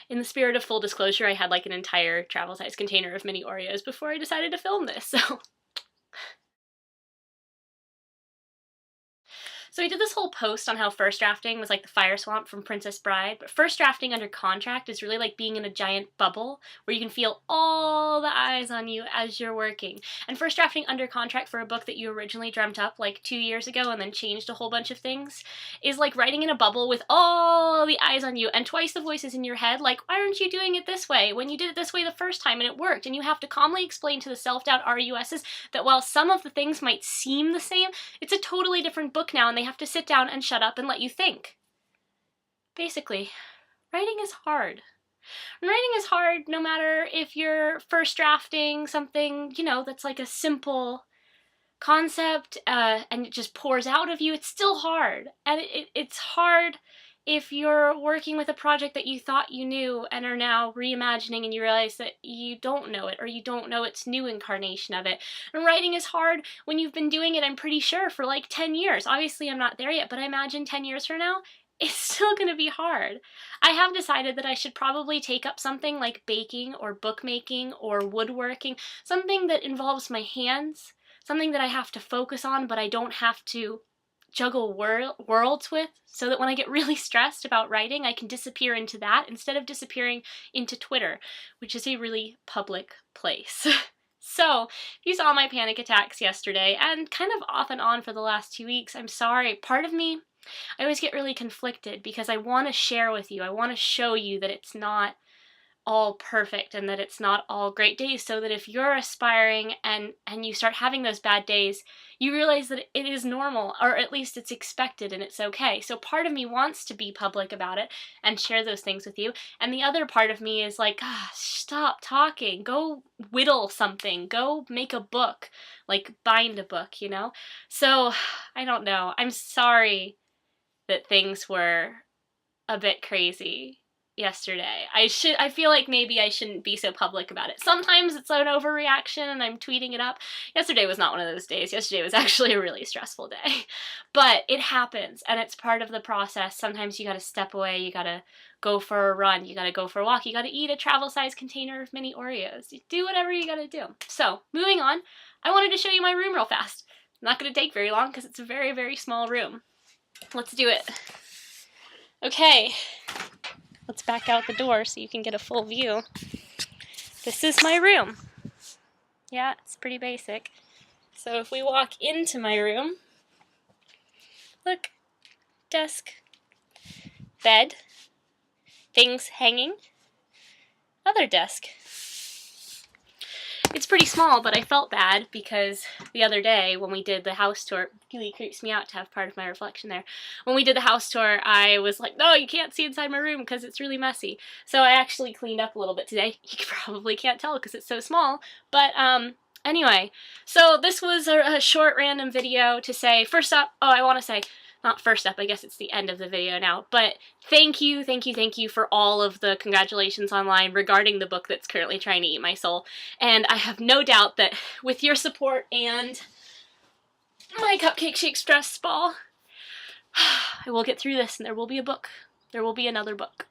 in the spirit of full disclosure, I had like an entire travel size container of mini Oreos before I decided to film this, so. So I did this whole post on how first drafting was like the fire swamp from Princess Bride, but first drafting under contract is really like being in a giant bubble where you can feel all the eyes on you as you're working. And first drafting under contract for a book that you originally dreamt up like 2 years ago and then changed a whole bunch of things is like writing in a bubble with all the eyes on you and twice the voices in your head like, why aren't you doing it this way when you did it this way the first time and it worked? And you have to calmly explain to the self-doubt RUSs that while some of the things might seem the same, it's a totally different book now and they have to sit down and shut up and let you think. Basically, writing is hard. Writing is hard no matter if you're first drafting something, you know, that's like a simple concept and it just pours out of you. It's still hard. And it's hard if you're working with a project that you thought you knew and are now reimagining and you realize that you don't know it or you don't know its new incarnation of it. And writing is hard when you've been doing it, I'm pretty sure, for like 10 years. Obviously, I'm not there yet, but I imagine 10 years from now, it's still going to be hard. I have decided that I should probably take up something like baking or bookmaking or woodworking, something that involves my hands, something that I have to focus on, but I don't have to juggle worlds with, so that when I get really stressed about writing, I can disappear into that instead of disappearing into Twitter, which is a really public place. So, if you saw my panic attacks yesterday, and kind of off and on for the last 2 weeks, I'm sorry. Part of me, I always get really conflicted because I want to share with you, I want to show you that it's not all perfect and that it's not all great days, so that if you're aspiring and you start having those bad days, you realize that it is normal, or at least it's expected and it's okay. So part of me wants to be public about it and share those things with you, and the other part of me is like, stop talking, go whittle something, go make a book, like bind a book, you know? So I don't know, I'm sorry that things were a bit crazy yesterday. I feel like maybe I shouldn't be so public about it. Sometimes it's an overreaction and I'm tweeting it up. Yesterday was not one of those days. Yesterday was actually a really stressful day. But it happens and it's part of the process. Sometimes you gotta step away, you gotta go for a run, you gotta go for a walk, you gotta eat a travel-sized container of mini Oreos. You do whatever you gotta do. So, moving on, I wanted to show you my room real fast. Not gonna take very long because it's a very, very small room. Let's do it. Okay. Let's back out the door so you can get a full view. This is my room. Yeah, it's pretty basic. So if we walk into my room, look, desk, bed, things hanging, other desk. It's pretty small, but I felt bad because the other day when we did the house tour, it really creeps me out to have part of my reflection there. When we did the house tour, I was like, no, you can't see inside my room because it's really messy. So I actually cleaned up a little bit today. You probably can't tell because it's so small, but anyway. So this was a short random video to say, first up, I want to say, not first up, I guess it's the end of the video now, but thank you for all of the congratulations online regarding the book that's currently trying to eat my soul. And I have no doubt that with your support and my Cupcake Shake stress ball, I will get through this and there will be a book. There will be another book.